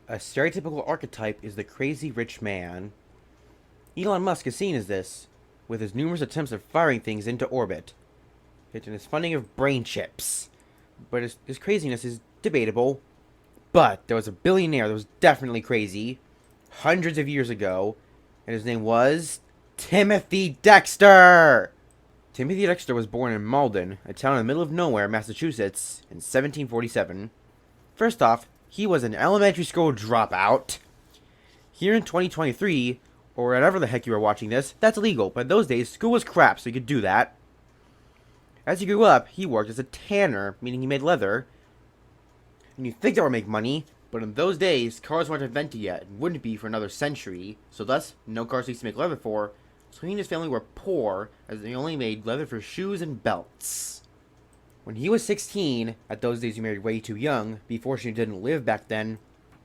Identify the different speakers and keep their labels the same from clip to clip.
Speaker 1: A stereotypical archetype is the crazy rich man. Elon Musk is seen as this, with his numerous attempts at firing things into orbit, and his funding of brain chips. But his craziness is debatable. But there was a billionaire that was definitely crazy, hundreds of years ago, and his name was Timothy Dexter! Timothy Dexter was born in Malden, a town in the middle of nowhere, Massachusetts, in 1747. First off, he was an elementary school dropout. Here in 2023, or whatever the heck you were watching this, that's illegal, but in those days, school was crap, so you could do that. As he grew up, he worked as a tanner, meaning he made leather. And you'd think that would make money, but in those days, cars weren't invented yet, and wouldn't be for another century, so thus, no cars to make leather for, so he and his family were poor, as they only made leather for shoes and belts. When he was 16, at those days he married way too young, before she didn't live back then,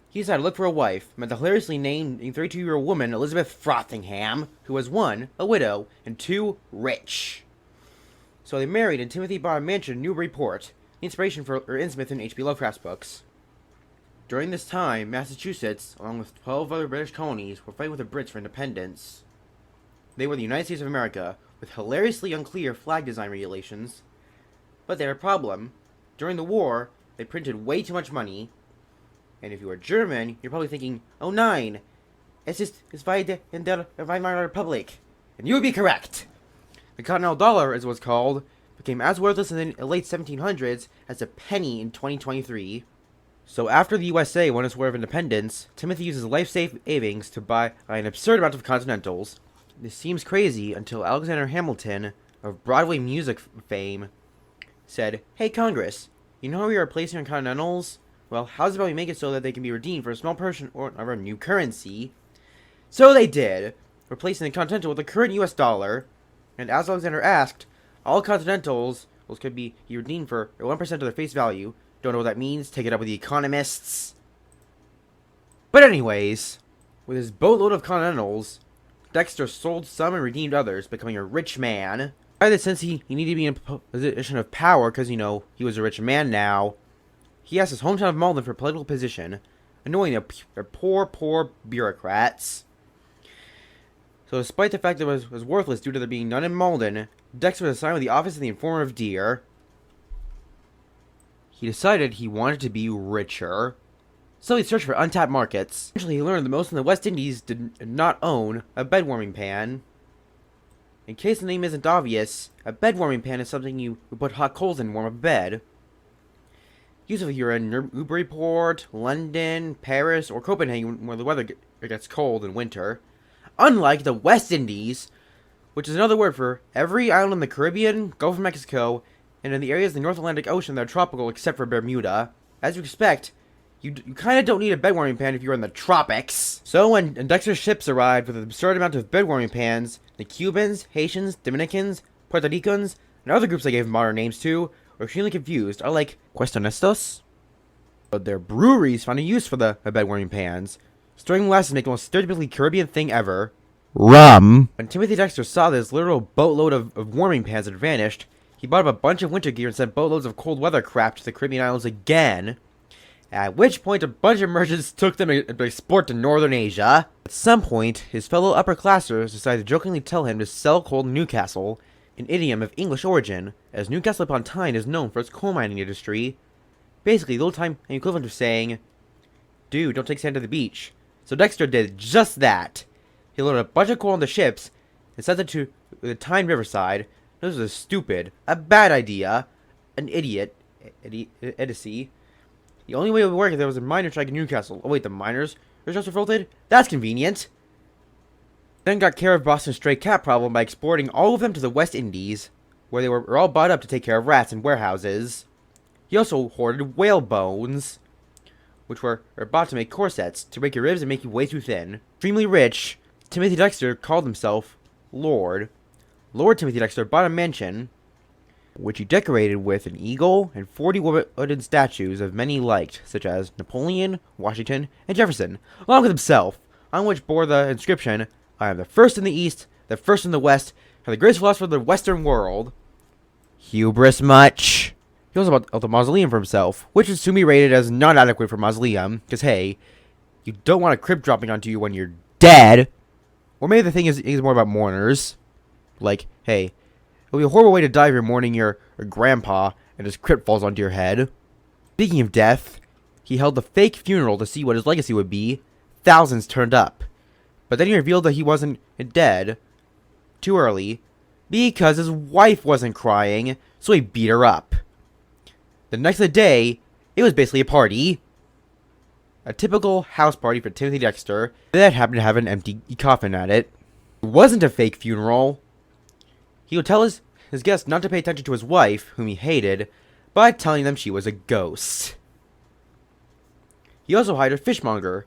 Speaker 1: he decided to look for a wife, met the hilariously named 32-year-old woman, Elizabeth Frothingham, who was 1, a widow, and 2, rich. So they married, and Timothy bought a mansion in Newburyport, inspiration for Innsmouth and H.P. Lovecraft's books. During this time, Massachusetts, along with 12 other British colonies, were fighting with the Brits for independence. They were the United States of America, with hilariously unclear flag design regulations. But they had a problem. During the war, they printed way too much money. And if you were German, you're probably thinking, "Oh nein, es weit in der Weimarer Republik." And you would be correct. The Continental Dollar, as it was called, became as worthless in the late 1700s as a penny in 2023. So after the USA won its War of Independence, Timothy used his life savings to buy an absurd amount of Continentals. This seems crazy until Alexander Hamilton, of Broadway music fame, said, "Hey Congress, you know how we are replacing our Continentals? Well, how's about we make it so that they can be redeemed for a small portion of our new currency?" So they did, replacing the Continental with the current US dollar, and as Alexander asked, all Continentals could be redeemed for 1% of their face value. Don't know what that means, take it up with the economists. But anyways, with his boatload of Continentals, Dexter sold some and redeemed others, becoming a rich man. By this, since he needed to be in a position of power, because, he was a rich man now, he asked his hometown of Malden for a political position, annoying their poor bureaucrats. So despite the fact that it was worthless due to there being none in Malden, Dexter was assigned with the office of the Informer of Deer. He decided he wanted to be richer, so he searched for untapped markets. Eventually he learned that most in the West Indies did not own a bed warming pan. In case the name isn't obvious, a bed warming pan is something you put hot coals in to warm up a bed. Usually if you're in Newburyport, London, Paris, or Copenhagen where the weather gets cold in winter. Unlike the West Indies, which is another word for every island in the Caribbean, Gulf of Mexico, and in the areas of the North Atlantic Ocean that are tropical except for Bermuda. As you expect, you kind of don't need a bed warming pan if you're in the tropics. So when Dexter's ships arrived with an absurd amount of bed warming pans, the Cubans, Haitians, Dominicans, Puerto Ricans, and other groups they gave modern names to were extremely confused, are like, "Cuestionestos?" But their breweries found a use for the bed warming pans, storing molasses to make the most stereotypically Caribbean thing ever: rum. When Timothy Dexter saw this literal boatload of warming pans had vanished, he bought up a bunch of winter gear and sent boatloads of cold weather crap to the Caribbean islands again. At which point, a bunch of merchants took them to export to Northern Asia. At some point, his fellow upper-classers decided to jokingly tell him to sell coal to Newcastle, an idiom of English origin, as Newcastle upon Tyne is known for its coal mining industry. Basically, the old-time equivalent of saying, "Dude, don't take sand to the beach." So Dexter did just that. He loaded a bunch of coal on the ships and sent it to the Tyne riverside. This was a bad idea, an idiocy. The only way it would work if there was a miner strike in Newcastle. Oh wait, the miners were just revolted? That's convenient. Then got care of Boston's stray cat problem by exporting all of them to the West Indies, where they were all bought up to take care of rats in warehouses. He also hoarded whale bones, which were bought to make corsets, to break your ribs and make you way too thin. Extremely rich, Timothy Dexter called himself Lord. Lord Timothy Dexter bought a mansion, which he decorated with an eagle and 40 wooden statues of many he liked, such as Napoleon, Washington, and Jefferson, along with himself, on which bore the inscription, "I am the first in the East, the first in the West, and the greatest philosopher of the Western world." Hubris much? He also built a mausoleum for himself, which would soon be rated as not adequate for mausoleum, because hey, you don't want a crypt dropping onto you when you're dead. Or maybe the thing is more about mourners. Like, hey, it would be a horrible way to die if you're mourning your grandpa and his crypt falls onto your head. Speaking of death, he held a fake funeral to see what his legacy would be. Thousands turned up. But then he revealed that he wasn't dead too early because his wife wasn't crying, so he beat her up. The next day, it was basically a party. A typical house party for Timothy Dexter that happened to have an empty coffin at it. It wasn't a fake funeral. He would tell his guests not to pay attention to his wife, whom he hated, by telling them she was a ghost. He also hired a fishmonger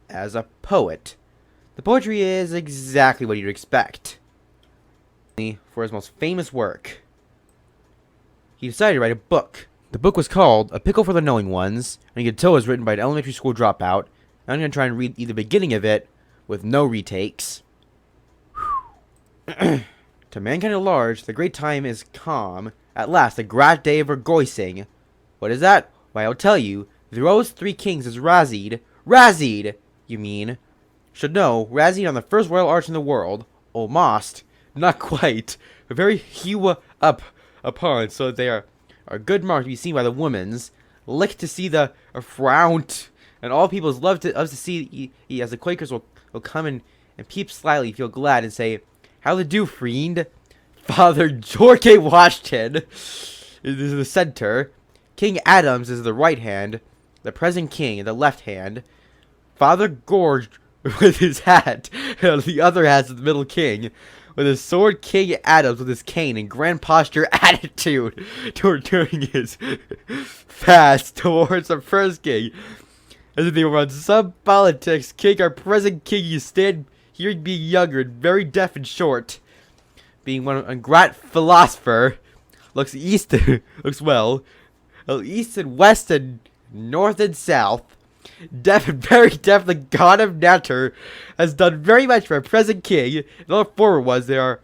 Speaker 1: as a poet. The poetry is exactly what you'd expect. For his most famous work, he decided to write a book. The book was called A Pickle for the Knowing Ones, and you could tell it was written by an elementary school dropout. I'm going to try and read the beginning of it with no retakes. To mankind at large, the great time is come. At last, the great day of rejoicing. What is that? Why, I'll tell you. Those 3 kings is Razid. Razid, you mean. Should know, Razid on the first royal arch in the world. Almost. Not quite. But very hew up upon, so that they are a good mark to be seen by the womans. Lick to see the frownt. And all peoples love to see as the Quakers will come and peep slyly, feel glad, and say, how the do, friend? Father George A. Washington is the center. King Adams is the right hand. The present king in the left hand. Father Gorge with his hat. And the other hat is the middle king. With his sword, King Adams with his cane and grand posture attitude toward turning his fast towards the first king. As if they were on some politics. King, our present king, you stand here being younger and very deaf and short. Being a great philosopher. Looks east, looks well. East and west and north and south. Deaf and very deaf, the god of nature has done very much for our present king. And all former ones, they are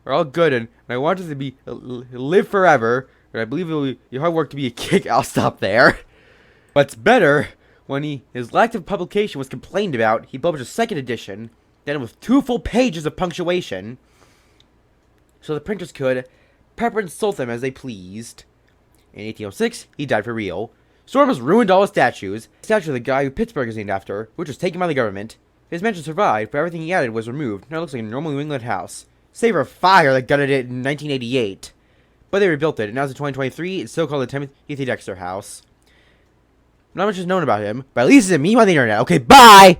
Speaker 1: all good, and I want us to be live forever. And I believe it will be hard work to be a king. I'll stop there. What's better, when his lack of publication was complained about, he published a second edition, then with 2 full pages of punctuation, so the printers could pepper and salt them as they pleased. In 1806, he died for real. Storms ruined all his statues. The statue of the guy who Pittsburgh is named after, which was taken by the government. His mansion survived, but everything he added was removed. Now it looks like a normal New England house. Save for a fire that gutted it in 1988. But they rebuilt it, and now it's in 2023. It's still called the Timothy Dexter House. Not much is known about him, but at least it's a meme on the internet. Okay, bye!